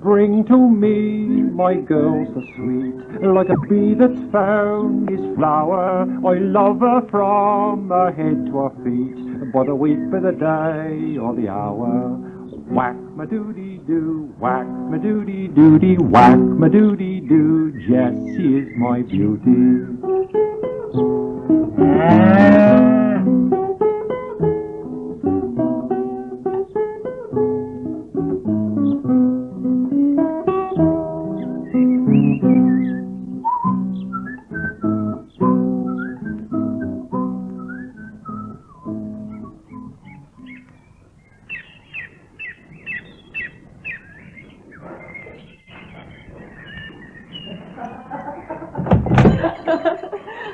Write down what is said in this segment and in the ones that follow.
Bring to me my girl so sweet, like a bee that's found his flower. I love her from her head to her feet, by the week, by the day, or the hour. Whack my doody doo, whack my doody doody, whack my doody doo. Jessie is my beauty.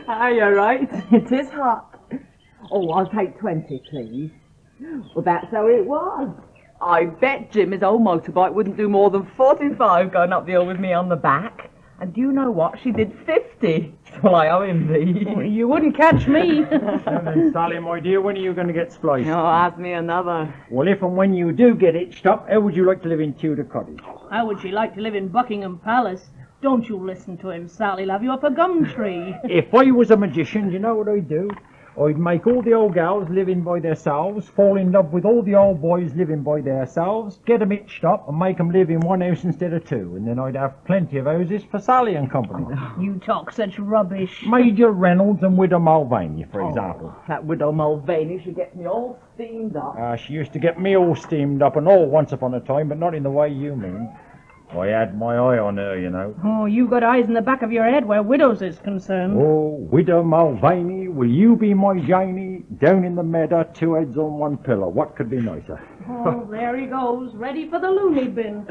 Ah, you're right. It is hot. Oh, I'll take 20, please. Well, that's how it was. I bet Jim, his old motorbike, wouldn't do more than 45 going up the hill with me on the back. And do you know what? She did 50. Well, I owe him these. Well, you wouldn't catch me. Now then, Sally, my dear, when are you going to get spliced? Oh, ask me another. Well, if and when you do get hitched up, how would you like to live in Tudor Cottage? How would she like to live in Buckingham Palace? Don't you listen to him, Sally, love. You up a gum tree. If I was a magician, you know what I'd do? I'd make all the old gals living by themselves, fall in love with all the old boys living by themselves, get them hitched up and make them live in one house instead of two, and then I'd have plenty of houses for Sally and company. You talk such rubbish. Major Reynolds and Widow Mulvaney, for example. That widow Mulvaney, she gets me all steamed up. She used to get me all steamed up and all once upon a time, but not in the way you mean. I had my eye on her, you know. Oh, you got eyes in the back of your head where widows is concerned. Oh, Widow Mulvaney, will you be my Janie? Down in the meadow, two heads on one pillow. What could be nicer? Oh, there he goes, ready for the loony bin.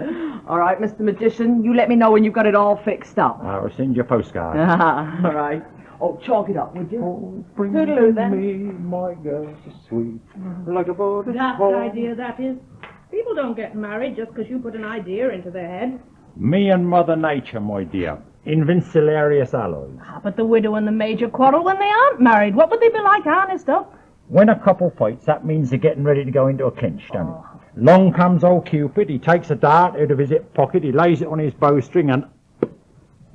All right, Mr. Magician, you let me know when you've got it all fixed up. I'll send you a postcard. All right. Oh, chalk it up, would you? Oh, bring Toodaloo, then. me my girl so sweet, like a bird that's Daft born. idea, that is. People don't get married just because you put an idea into their head. Me and Mother Nature, my dear. Invincilarious alloys. Ah, but the widow and the major quarrel when they aren't married. What would they be like, honest up? When a couple fights, that means they're getting ready to go into a clinch, don't it? Long comes old Cupid, he takes a dart out of his hip pocket, he lays it on his bowstring, and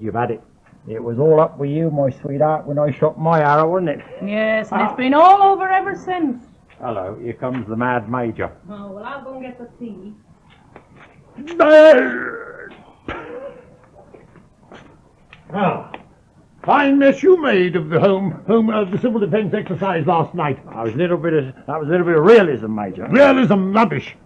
you've had it. It was all up with you, my sweetheart, when I shot my arrow, wasn't it? Yes, and it's been all over ever since. Hello, here comes the Mad Major. Oh, well, I'll go and get the tea. Ah, fine mess you made of the the civil defence exercise last night. That was a little bit of realism, Major. Realism rubbish.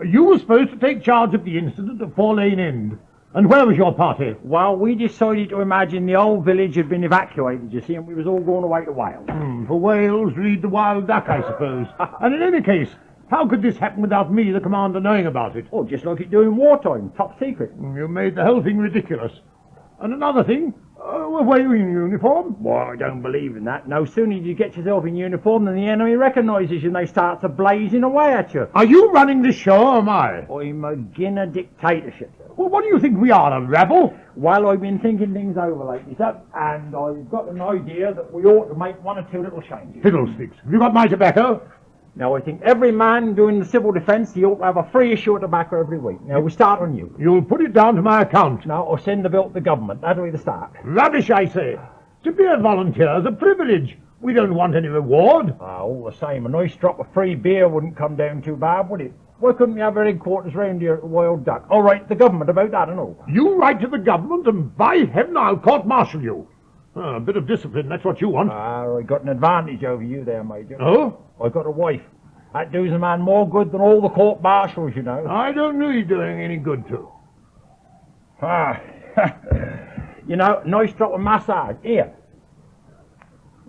You were supposed to take charge of the incident at Four Lane End. And where was your party? Well, we decided to imagine the old village had been evacuated, you see, and we was all going away to Wales. For Wales, read the Wild Duck, I suppose. And in any case, how could this happen without me, the commander, knowing about it? Oh, just like it do in wartime, top secret. You made the whole thing ridiculous. And another thing, were you in uniform? Well, I don't believe in that. No sooner do you get yourself in uniform than the enemy recognises you and they start to blazing away at you. Are you running this show, or am I? I'm again a dictatorship. Well, what do you think we are, a rebel? Well, I've been thinking things over lately, sir, and I've got an idea that we ought to make one or two little changes. Fiddlesticks. Have you got my tobacco? Now, I think every man doing the civil defence, he ought to have a free issue of tobacco every week. Now, we start on you. You'll put it down to my account. Now, I'll send the bill to the government. That'll be the start. Rubbish, I say. To be a volunteer is a privilege. We don't want any reward. All the same, a nice drop of free beer wouldn't come down too bad, would it? Why couldn't we have our headquarters round here at the Wild Duck? I'll write to the government about that and all. You write to the government, and by heaven, I'll court-martial you. A bit of discipline, that's what you want. I got an advantage over you there, Major. Oh? I got a wife. That does a man more good than all the court-martials, you know. I don't need doing any good to. You know, nice drop of massage. Here.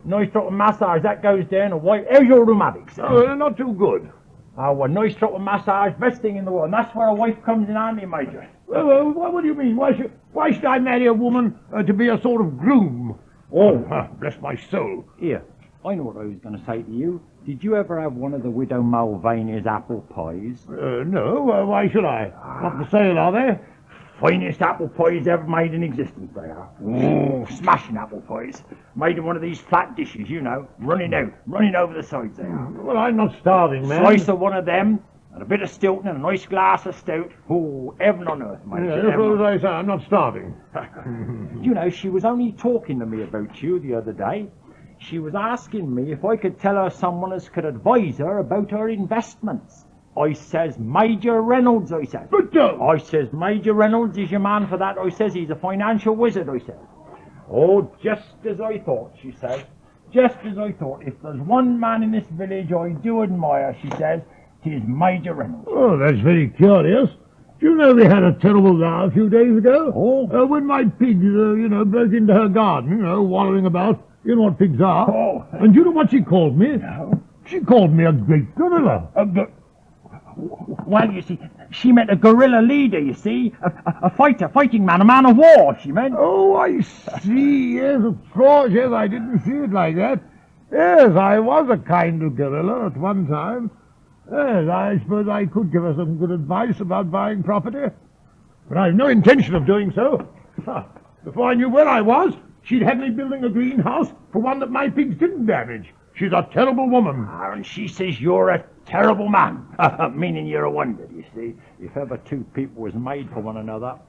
Nice drop of massage. That goes down a wife. How's your rheumatics? Oh, not too good. Oh, a nice drop of massage. Best thing in the world. And that's where a wife comes in handy, Major. Well, what do you mean? Why should I marry a woman to be a sort of groom? Oh, bless my soul. here. I know what I was going to say to you. Did you ever have one of the Widow Mulvaney's apple pies? No. Why should I? Not for sale, are they? Finest apple pies ever made in existence, they are. Oh, smashing apple pies. Made in one of these flat dishes, you know. Running over the sides they are. Well, I'm not starving, man. Slice of one of them, and a bit of Stilton and a nice glass of stout. Oh, heaven on earth, mate. Yeah, heaven that's what on I say, I'm not starving. You know, she was only talking to me about you the other day. She was asking me if I could tell her someone as could advise her about her investments. I says, Major Reynolds, I says. But I says, Major Reynolds is your man for that. I says, he's a financial wizard, I says. Oh, just as I thought, she says. Just as I thought. If there's one man in this village I do admire, she says, 'tis Major Reynolds. oh, that's very curious. Do you know we had a terrible row a few days ago? Oh. When my pigs, broke into her garden, wallowing about. You know what pigs are. Oh. And do you know what she called me? No. She called me a great gorilla. Well, you see, she meant a guerrilla leader, you see. A fighting man, a man of war, she meant. Oh, I see. Yes, of course. Yes, I didn't see it like that. Yes, I was a kind of gorilla at one time. Yes, I suppose I could give her some good advice about buying property. But I've no intention of doing so. Before I knew where I was, she'd had me building a greenhouse for one that my pigs didn't damage. She's a terrible woman. And she says you're a terrible man. Meaning you're a wonder, you see. If ever two people was made for one another.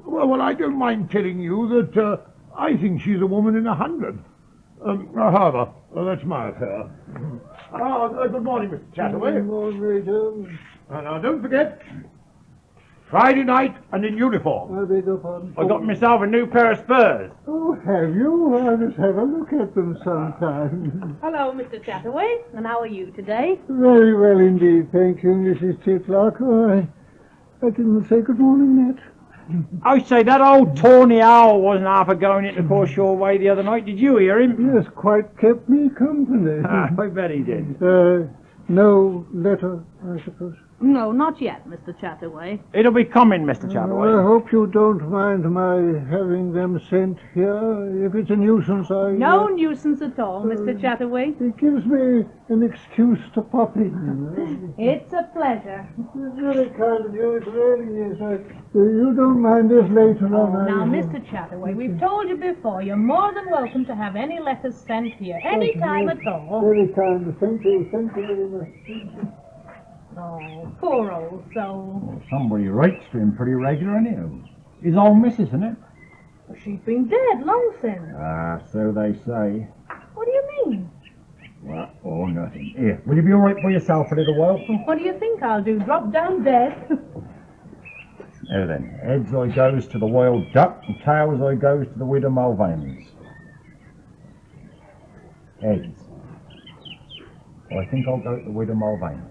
Well, I don't mind telling you that I think she's a woman in 100. However, that's my affair. Good morning, Mr. Chataway. Good morning. Now, don't forget, Friday night and in uniform. I beg your pardon. I got myself a new pair of spurs. Oh, have you? I must have a look at them sometime. Hello, Mr. Chataway. And how are you today? Very well indeed, thank you, Mrs. Titlark. Oh, I didn't say good morning yet. I say, that old tawny owl wasn't half a going in to course your way the other night. Did you hear him? Yes, quite kept me company. I bet he did. No letter, I suppose. No, not yet, Mr. Chataway. It'll be coming, Mr. I Chataway. hope you don't mind my having them sent here. If it's a nuisance, No nuisance at all, Mr. Chataway. It gives me an excuse to pop in. It's a pleasure. It's very kind of you, it really is. You don't mind this later on. Now, Mr. Chataway, we've told you before, you're more than welcome to have any letters sent here, any time at all. Very kind. Thank you very much. Oh, poor old soul. Somebody writes to him pretty regular, anyhow. His old missus, isn't it? She's been dead long since. So they say. What do you mean? Well, oh, nothing. Here, will you be all right for yourself a little while? What do you think I'll do? Drop down dead? Now then, heads I goes to the wild duck, and tails I goes to the widow Mulvaney's. Heads. I think I'll go to the widow Mulvaney's.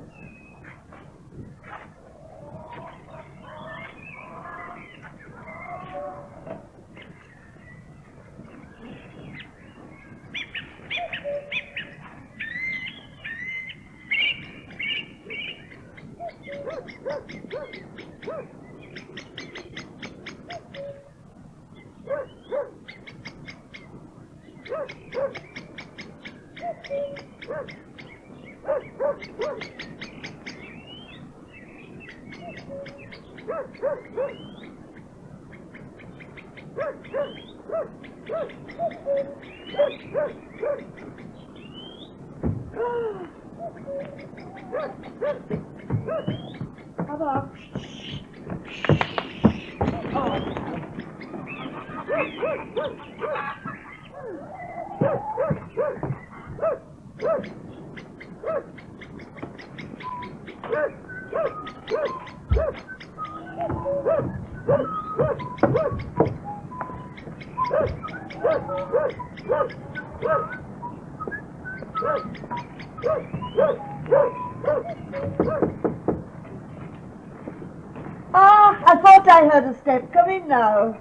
I thought I heard a step. Come in now.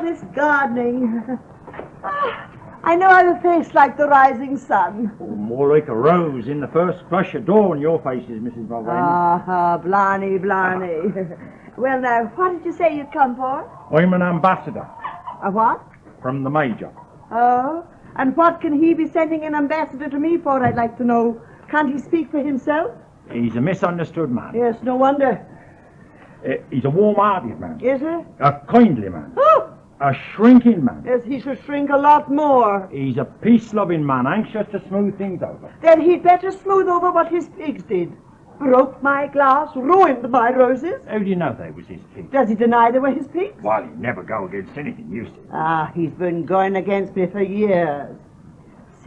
This gardening. I know I've a face like the rising sun. Oh, more like a rose in the first flush of dawn, your face is, Mrs. Mulvaney. Blarney. Well, now, what did you say you'd come for? I'm an ambassador A what? from the Major. Oh, and what can he be sending an ambassador to me for, I'd like to know? Can't he speak for himself? He's a misunderstood man. Yes, no wonder. He's a warm-hearted man. Is he? A kindly man. Oh, A shrinking man. yes, he should shrink a lot more. He's a peace-loving man, anxious to smooth things over. Then he'd better smooth over what his pigs did. broke my glass, ruined my roses. How do you know they was his pigs? Does he deny they were his pigs? Well, he'd never go against anything you said. Ah, he's been going against me for years.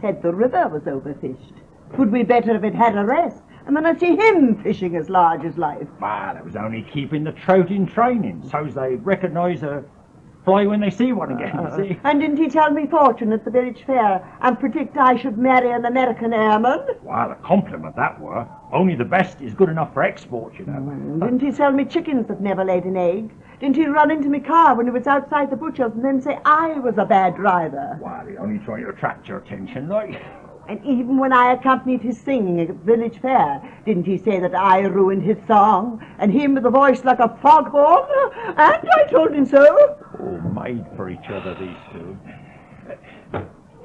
Said the river was overfished. 'Twould be better if it had a rest. And then I see him fishing as large as life. Well, it was only keeping the trout in training, so's they recognise a fly when they see one again, you see. And didn't he tell me fortune at the village fair and predict I should marry an American airman? Well, a compliment that were. Only the best is good enough for export, you know. Didn't he sell me chickens that never laid an egg? Didn't he run into me car when he was outside the butcher's and then say I was a bad driver? Well, he only trying to attract your attention, like. And even when I accompanied his singing at the village fair, didn't he say that I ruined his song, and him with a voice like a foghorn? And I told him so. All made for each other, these two.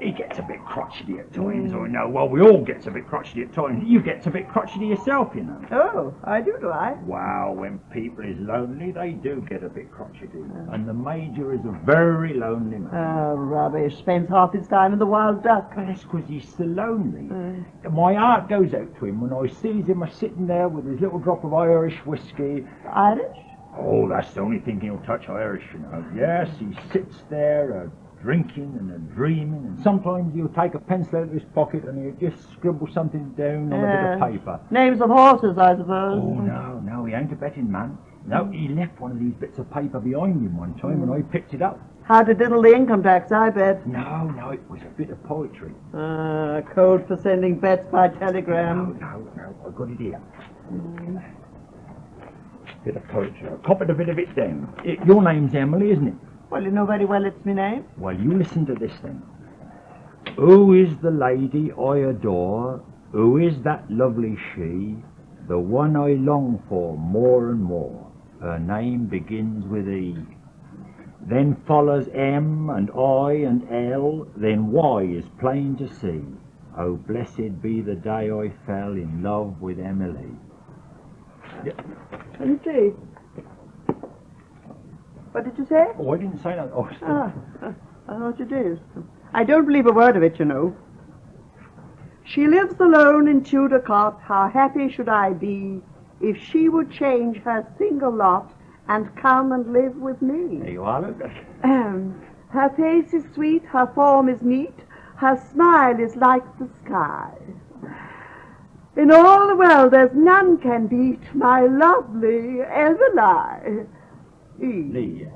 He gets a bit crotchety at times, I know. Well, we all gets a bit crotchety at times. You gets a bit crotchety yourself, you know. Oh, I do I? Wow, when people is lonely, they do get a bit crotchety. And the Major is a very lonely man. Oh, rubbish. Spends half his time in the wild duck. Well, that's 'cause he's so lonely. My heart goes out to him when I sees him a-sitting there with his little drop of Irish whiskey. Irish? Oh, that's the only thing he'll touch Irish, you know. Yes, he sits there drinking and dreaming, and sometimes he'll take a pencil out of his pocket and he'll just scribble something down on a bit of paper. Names of horses, I suppose. Oh, no, he ain't a betting man. No, he left one of these bits of paper behind him one time and I picked it up. How to diddle the income tax, I bet. No, it was a bit of poetry. Code for sending bets by telegram. No, I got it here. Bit of poetry. I copied a bit of it down. Your name's Emily, isn't it? Well, you know very well it's my name. Well, you listen to this then. Who is the lady I adore? Who is that lovely she? The one I long for more and more. Her name begins with E. Then follows M and I and L. Then Y is plain to see. Oh, blessed be the day I fell in love with Emily. Let me see. What did you say? Oh, I didn't say that. Oh, I thought you did. I don't believe a word of it, you know. She lives alone in Tudor cot. How happy should I be if she would change her single lot and come and live with me. There you are, look. Her face is sweet, her form is neat, her smile is like the sky. In all the world there's none can beat my lovely Emily. Lee.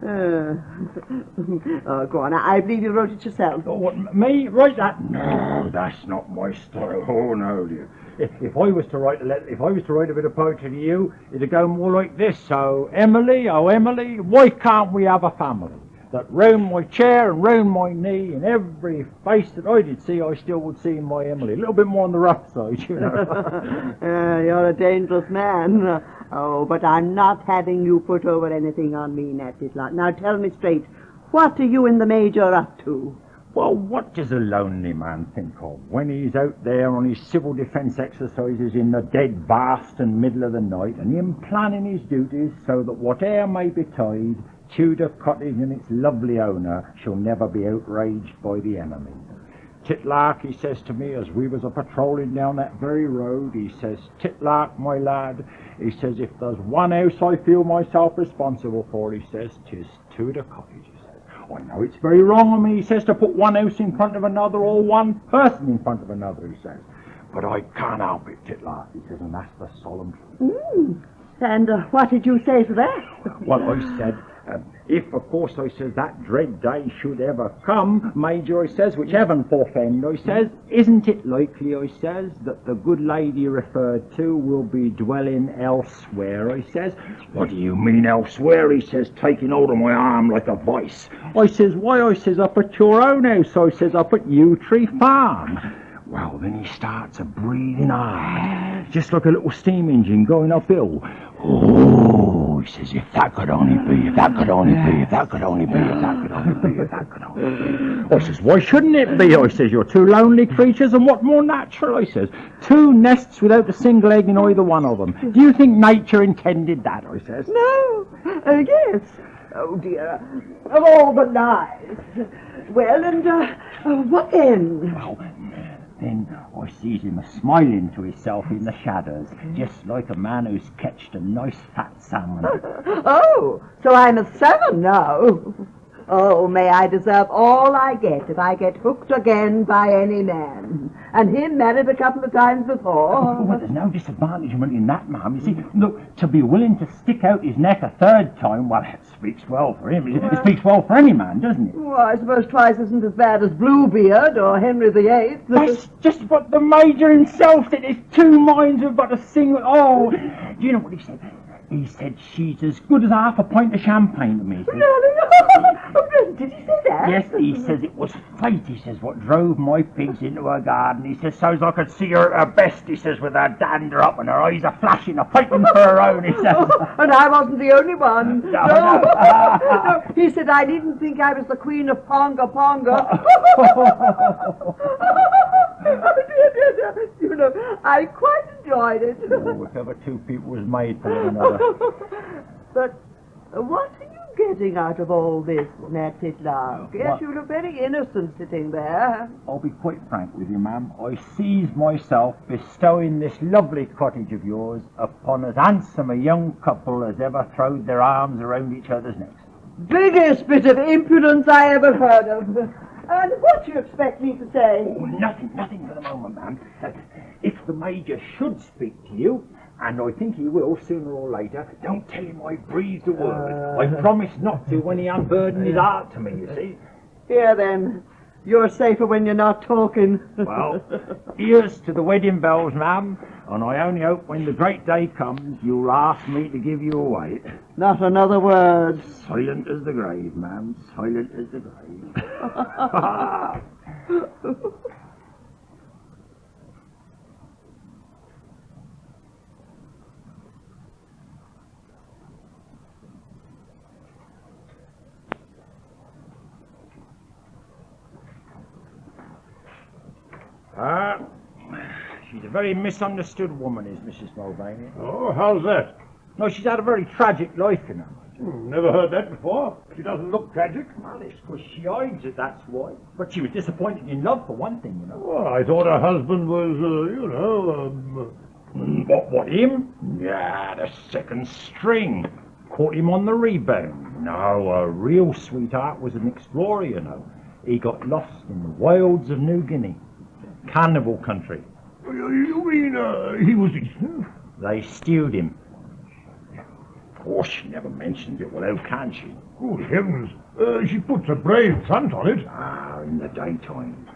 Oh, go on. I believe you wrote it yourself. Oh, what, me? Write that? No, that's not my style. Oh, no, dear. If I was to write a letter, if I was to write a bit of poetry to you, it'd go more like this. So, Emily, oh, Emily, why can't we have a family? That round my chair and round my knee, and every face that I did see, I still would see in my Emily. A little bit more on the rough side, you know. You're a dangerous man. Oh, but I'm not having you put over anything on me, Nat Titlark. Now tell me straight, what are you and the Major up to? Well, what does a lonely man think of when he's out there on his civil defence exercises in the dead vast and middle of the night, and him planning his duties so that whate'er may betide, Tudor Cottage and its lovely owner shall never be outraged by the enemy. Titlark, he says to me, as we was a-patrolling down that very road, he says, Titlark, my lad, he says, if there's one house I feel myself responsible for, he says, 'tis Tudor Cottage, he says. I know it's very wrong of me, he says, to put one house in front of another or one person in front of another, he says. But I can't help it, Titlark, he says, and that's the solemn truth. And what did you say to that? Well, I said, if, of course, I says, that dread day should ever come, Major, I says, which heaven forfend, I says, isn't it likely, I says, that the good lady referred to will be dwelling elsewhere, I says. What do you mean elsewhere, he says, taking hold of my arm like a vice. I says, why, I says, up at your own house, I says, up at Yew Tree Farm. Well, then he starts a-breathing hard, just like a little steam engine going uphill. Oh, he says, if that could only be, if that could only be, if that could only be, if that could only be, if that could only be. I says, why shouldn't it be? I says, you're two lonely creatures, and what more natural, I says. Two nests without a single egg in either one of them. Do you think nature intended that, I says? No. Yes. Oh, dear. Of all the lies. Well, and what then? Well, Then I sees him a-smiling to himself in the shadows, just like a man who's catched a nice fat salmon. Oh, so I'm a 7 now. Oh, may I deserve all I get if I get hooked again by any man. And him married a couple of times before. Well, there's no disadvantagement in that, ma'am. You see, look, to be willing to stick out his neck a 3rd time, well, it speaks well for him. It speaks well for any man, doesn't it? Well, I suppose twice isn't as bad as Bluebeard or Henry VIII. That's just what the Major himself said. There's 2 minds who've got a single... Oh, do you know what he said? He said she's as good as half a pint of champagne to me. No. Did he say that? Yes, he says it was fate, he says, what drove my pigs into her garden. He says, so's I could see her at her best, he says, with her dander up and her eyes a flashing, a fighting for her own, he says. And I wasn't the only one. No. No. He said I didn't think I was the queen of Ponga Ponga. Oh, dear. You know, I quite enjoyed it. Oh, if ever 2 people was made for one another. But what are you getting out of all this, Nat Titlark? Yes, What? you look very innocent sitting there. I'll be quite frank with you, ma'am. I sees myself bestowing this lovely cottage of yours upon as handsome a young couple as ever throwed their arms around each other's necks. Biggest bit of impudence I ever heard of. And what do you expect me to say? Oh, nothing for the moment, ma'am. If the Major should speak to you, and I think he will sooner or later, don't tell him I breathed a word. I promise not to when he unburdened his heart to me, you see. Here then, you're safer when you're not talking. Well, here's to the wedding bells, ma'am, and I only hope when the great day comes you'll ask me to give you away. Not another word. Silent as the grave, ma'am, silent as the grave. She's a very misunderstood woman, is Mrs. Mulvaney. Oh, how's that? No, she's had a very tragic life, you know. Never heard that before. She doesn't look tragic. Well, it's 'cause she hides it, that's why. But she was disappointed in love, for one thing, you know. Well, I thought her husband was, What, him? Yeah, the 2nd string. Caught him on the rebound. No, a real sweetheart was an explorer, you know. He got lost in the wilds of New Guinea. Cannibal country. You mean, he was eaten? They stewed him. Of course, she never mentions it. Well, how can she? Good heavens. She puts a brave front on it. Ah, in the daytime.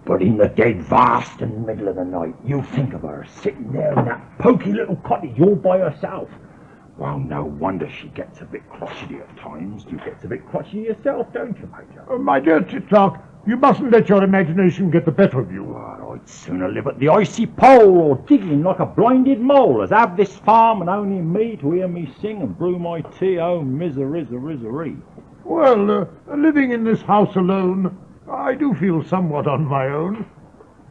But in the dead vast and middle of the night, you think of her sitting there in that poky little cottage all by herself. Well, no wonder she gets a bit crotchety at times. You get a bit crotchety yourself, don't you, Major? My dear Titlark, you mustn't let your imagination get the better of you. Well, I'd sooner live at the icy pole or digging like a blinded mole as have this farm and only me to hear me sing and brew my tea. Oh, misery. Well, living in this house alone, I do feel somewhat on my own.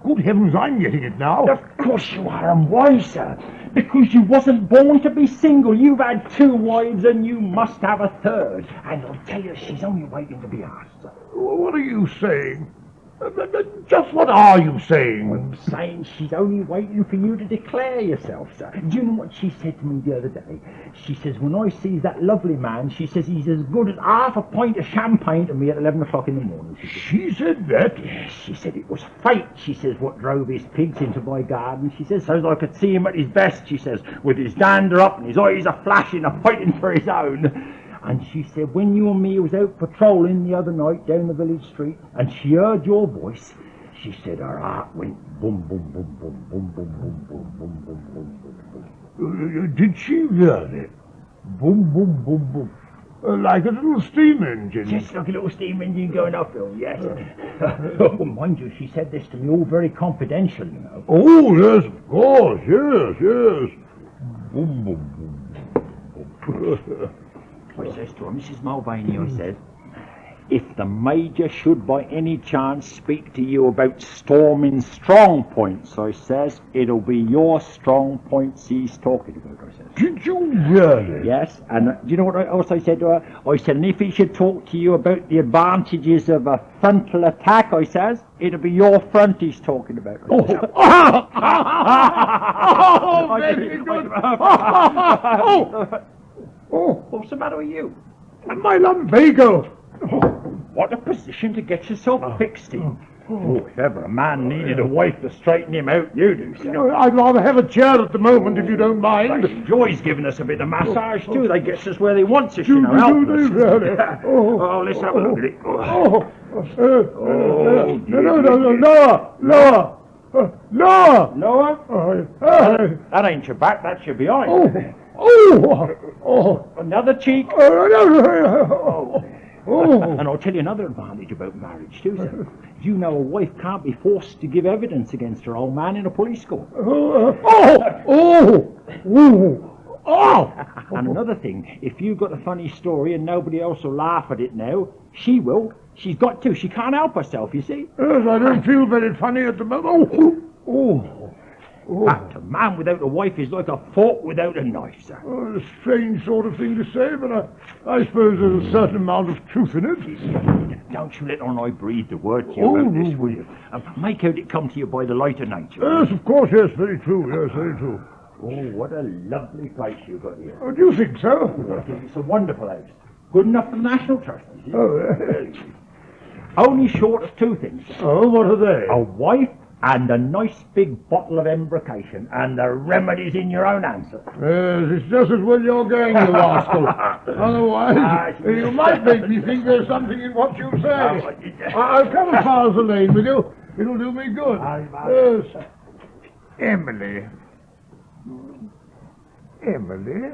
Good heavens, I'm getting it now. Of course you are, and why, sir? Because you wasn't born to be single. You've had 2 wives and you must have a 3rd. And I'll tell you, she's only waiting to be asked, sir. What are you saying? Just what are you saying? I'm saying she's only waiting for you to declare yourself, sir. Do you know what she said to me the other day? She says, when I sees that lovely man, she says he's as good as half a pint of champagne to me at 11 o'clock in the morning. She said that? Yes, she said it was fate, she says, what drove his pigs into my garden. She says, so as I could see him at his best, she says, with his dander up and his eyes a flashing, a fighting for his own. And she said, when you and me was out patrolling the other night down the village street, and she heard your voice, she said her heart went boom, boom, boom, boom, boom, boom, boom, boom, boom, boom, boom, boom, boom. Did she hear it? Boom, boom, boom, boom. Like a little steam engine. Just like a little steam engine going uphill, yes. Well, mind you, she said this to me all very confidential, you know. Oh, yes, of course, yes. Boom, boom, boom, boom. I says to her, Mrs. Mulvaney, I says, if the Major should by any chance speak to you about storming strong points, I says, it'll be your strong points he's talking about, I says. Did you really? Yes, and do you know what I also said to her? I said, and if he should talk to you about the advantages of a frontal attack, I says, it'll be your front he's talking about. I says. Oh, very good. What's the matter with you? My lumbago. What a position to get yourself fixed in. Oh, if ever a man needed a wife to straighten him out, you do, sir. I'd rather have a chair at the moment, if you don't mind. Joy's giving us a bit of massage, too. They gets us where they want us, you know, help us. Really? Oh, let's have a look at it. Noah! Noah? That ain't your back, that's your behind. Another cheek. And I'll tell you another advantage about marriage too, sir. You know a wife can't be forced to give evidence against her old man in a police court. And another thing, if you've got a funny story and nobody else will laugh at it now, she will. She's got to. She can't help herself, you see. Yes, I don't feel very funny at the moment. Fact, a man without a wife is like a fork without a knife, sir. A strange sort of thing to say, but I suppose there's a certain amount of truth in it. Don't you let on I breathe the word to you about this, will you? Make out it come to you by the light of nature. Yes, of course, yes, very true, yes, very true. Oh, what a lovely place you've got here. Oh, do you think so? It's a wonderful house. Good enough for the National Trust, you see. Oh, Only short of two things, sir. oh, what are they? A wife and a nice big bottle of embrocation, and the remedy's in your own hands, sir. Yes, it's just as well you're going, you rascal. Otherwise, you might make me think there's something in what you say. I'll come as far as the lane with you. It'll do me good. Yes. Emily. Emily?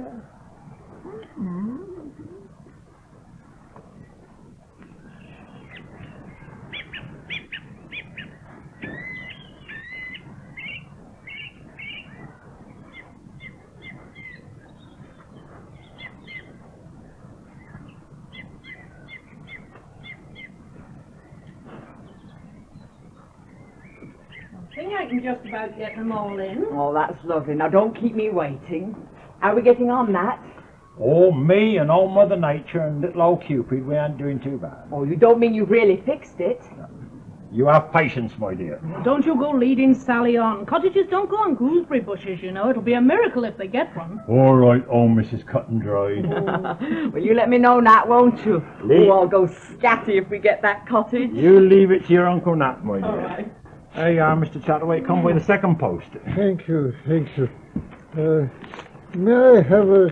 I think I can just about get them all in. Oh, that's lovely. Now, don't keep me waiting. How are we getting on, Nat? Oh, me and old Mother Nature and little old Cupid, we ain't doing too bad. Oh, you don't mean you've really fixed it? You have patience, my dear. Don't you go leading Sally on. Cottages don't go on gooseberry bushes, you know. It'll be a miracle if they get one. All right, Mrs. Cut and Dried. Well, you let me know, Nat, won't you? Oh, I'll go scatty if we get that cottage. You leave it to your Uncle Nat, my dear. All right. There you are, Mr. Chataway. Come by the second post. Thank you, thank you. May I have a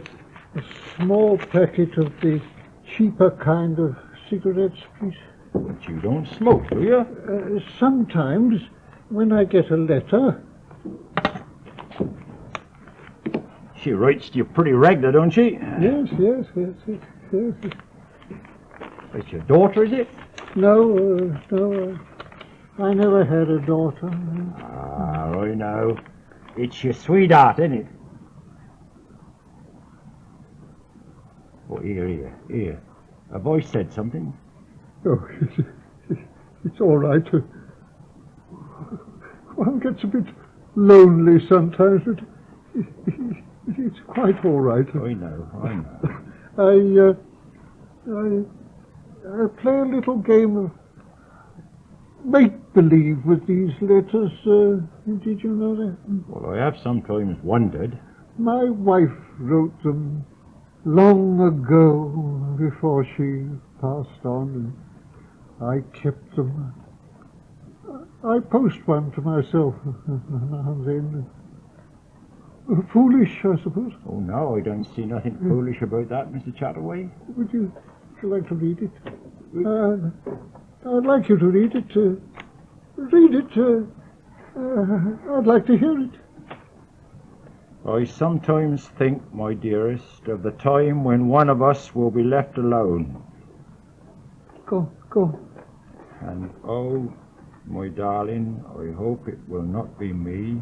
small packet of the cheaper kind of cigarettes, please? But you don't smoke, do you? Sometimes, when I get a letter. She writes to you pretty regular, don't she? Yes. It's your daughter, is it? No, I never had a daughter. Ah, I know. It's your sweetheart, isn't it? Oh, here. A voice said something. Oh, it's all right. One gets a bit lonely sometimes, but it's quite all right. I know. I play a little game of make-believe with these letters. Did you know that? Well, I have sometimes wondered. My wife wrote them long ago, before she passed on, and I kept them. I post one to myself now and then. Foolish, I suppose. Oh, no, I don't see nothing foolish about that, Mr. Chataway. Would you like to read it? I'd like you to read it. I'd like to hear it. I sometimes think, my dearest, of the time when one of us will be left alone. Go. And oh, my darling, I hope it will not be me,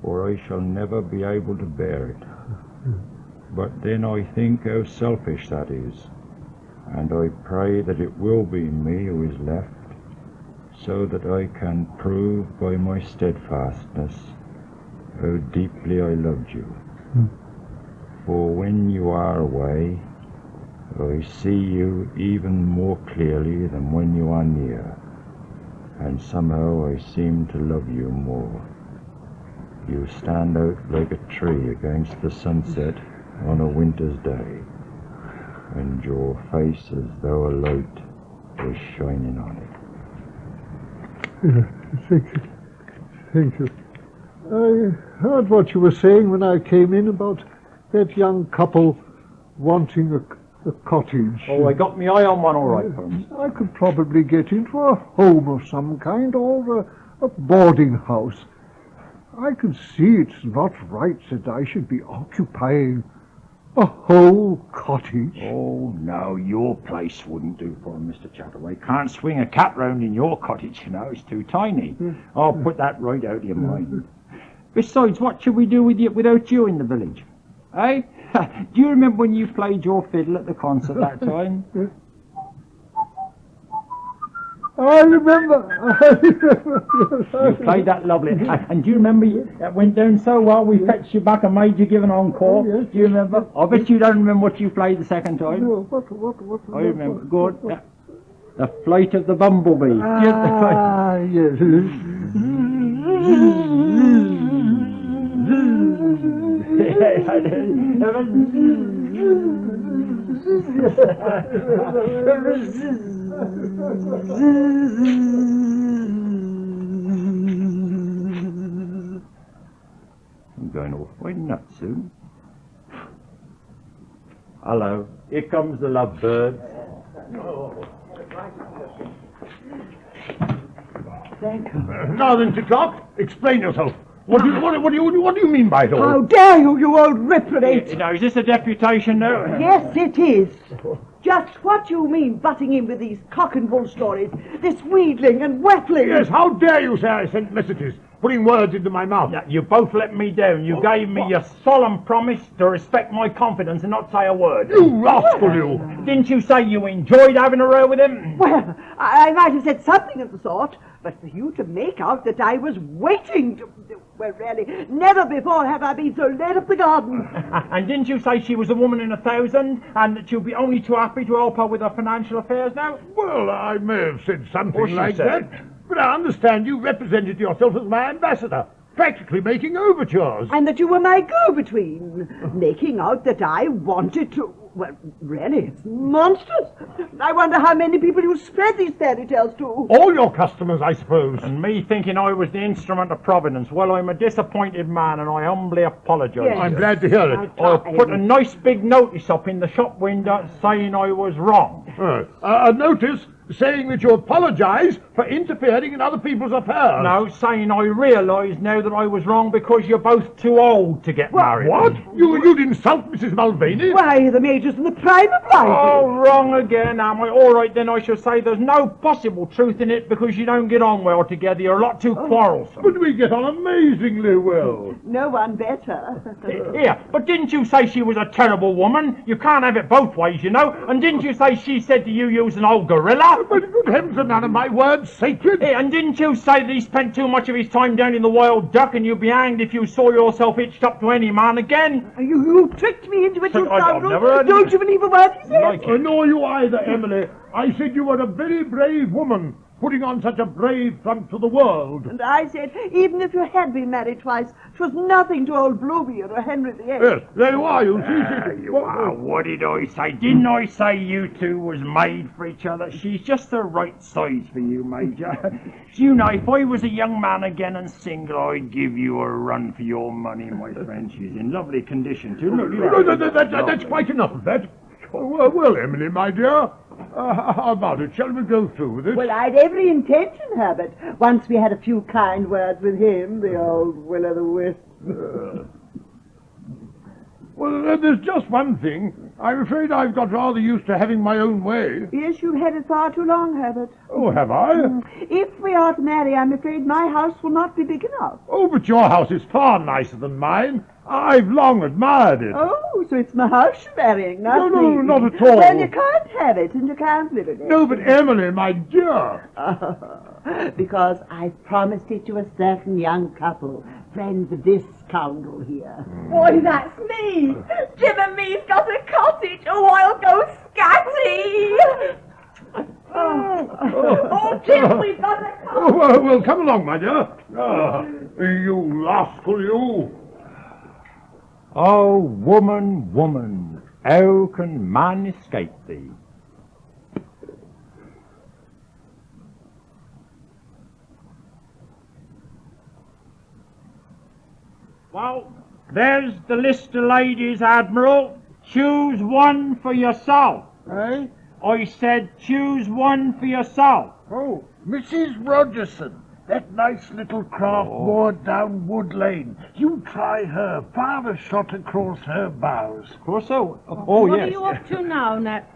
or I shall never be able to bear it. But then I think how selfish that is. and I pray that it will be me who is left, so that I can prove by my steadfastness how deeply I loved you. For when you are away, I see you even more clearly than when you are near, and somehow I seem to love you more. You stand out like a tree against the sunset on a winter's day, and your face as though a light was shining on it. Thank you. Thank you. I heard what you were saying when I came in about that young couple wanting a cottage. Oh, I got my eye on one all right, Holmes. I could probably get into a home of some kind or a boarding house. I can see it's not right that I should be occupying a whole cottage. Oh, no, your place wouldn't do for him, Mr. Chataway. Can't swing a cat round in your cottage, you know. It's too tiny. I'll put that right out of your mind. Besides, what should we do with you without you in the village? Eh? Do you remember when you played your fiddle at the concert that time? I remember. You played that lovely. And do you remember that went down so well we fetched you back and made you give an encore? Oh, yes. Do you remember? I bet you don't remember what you played the second time. No, what? I remember. Good. Yeah. The Flight of the Bumblebee. Ah, yes. I'm going off my nuts soon. Hello, here comes the lovebird. Thank you. Now then, Titlark, explain yourself. What do you mean by it all? How dare you, you old reprobate! Now, is this a deputation now? Yes, it is. Just what you mean butting in with these cock and bull stories, this wheedling and waffling. Yes, how dare you say I sent messages, putting words into my mouth? Yeah, you both let me down. You gave me your solemn promise to respect my confidence and not say a word. You rascal, you! Didn't you say you enjoyed having a row with him? Well, I might have said something of the sort, but for you to make out that I was waiting to... Well, really, never before have I been so led up the garden. And didn't you say she was a woman in 1,000 and that you'd be only too happy to help her with her financial affairs now? Well, I may have said something Or she like said. that, but I understand you represented yourself as my ambassador, practically making overtures. And that you were my go-between, making out that I wanted to... Well, really, it's monstrous. I wonder how many people you spread these fairy tales to. All your customers, I suppose. And me thinking I was the instrument of Providence. Well, I'm a disappointed man and I humbly apologise. Yes. I'm glad to hear it. I'll put a nice big notice up in the shop window saying I was wrong. A notice saying that you apologise for interfering in other people's affairs. No, saying I realise now that I was wrong because you're both too old to get married. What? You'd insult Mrs. Mulvaney? Why, the Major's in the prime of life. Oh, wrong again, am I? All right, then I shall say there's no possible truth in it because you don't get on well together. You're a lot too quarrelsome. But we get on amazingly well. No one better. Here, but didn't you say she was a terrible woman? You can't have it both ways, you know. And didn't you say she said to you was an old gorilla? But good heavens, are none of my words sacred? Hey, and didn't you say that he spent too much of his time down in the Wild Duck and you'd be hanged if you saw yourself hitched up to any man again? You tricked me into it, you I've scoundrel. never heard Don't you believe a word he said? Like it. Nor you either, Emily. I said you were a very brave woman, putting on such a brave front to the world. And I said, even if you had been married twice, it was nothing to old Bluebeard or Henry VIII. Yes, there you are, you see. You are. What did I say? Didn't I say you two was made for each other? She's just the right size for you, Major. You know, if I was a young man again and single, I'd give you a run for your money, my friend. She's in lovely condition, too. Look, That's quite enough of that. Well, Emily, my dear, how about it? Shall we go through with it? Well, I'd every intention, Herbert. Once we had a few kind words with him, the old will-o'-the-wisp. Well, there's just one thing. I'm afraid I've got rather used to having my own way. Yes, you've had it far too long, Herbert. Oh, have I? If we are to marry, I'm afraid my house will not be big enough. Oh, but your house is far nicer than mine. I've long admired it. Oh, so it's my house you're marrying, No, not no, me. not at all. Well, you can't have it, and you can't live in it. No, but Emily, my dear. Because I promised it to a certain young couple, friends of this scoundrel here. Why, that's me! Jim and me's got a cottage. Oh, I'll go scatty! Oh, Jim, we've got a cottage! Oh, well, come along, my dear. You rascal, you. Oh, woman, woman, how can man escape thee? Well, there's the list of ladies, Admiral. Choose one for yourself. Eh? I said choose one for yourself. Oh, Mrs. Rogerson. That nice little craft moored down Wood Lane. You try her. Fire a shot across her bows. Of course so. Oh, What yes. are you up to now, Nat?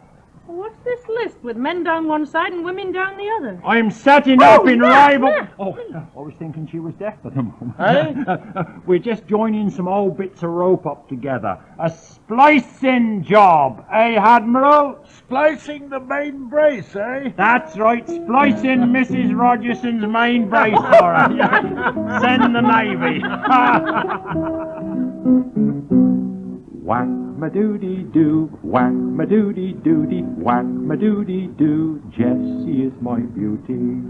What's this list with men down one side and women down the other? I'm setting up in rival... Oh, I was thinking she was deaf at the moment. Eh? We're just joining some old bits of rope up together. A splicing job, eh, Admiral? Splicing the main brace, eh? That's right, splicing Mrs. Rogerson's main brace for her. Send the Navy. Whack-ma-doody-doo, whack-ma-doody-doody, whack-ma-doody-doo, Jessie is my beauty.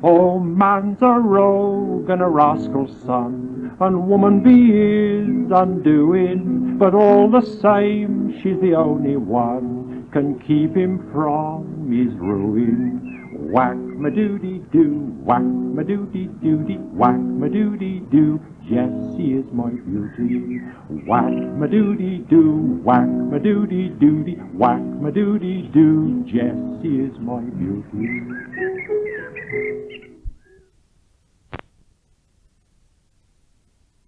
Oh, man's a rogue and a rascal's son, and woman be his undoing, but all the same she's the only one can keep him from his ruin. Whack-ma-doody-doo, whack-ma-doody-doody, whack-ma-doody-doo, Jessie is my beauty. Whack-ma-doody-doo, whack-ma-doody-doody, whack-ma-doody-doo, Jessie is my beauty.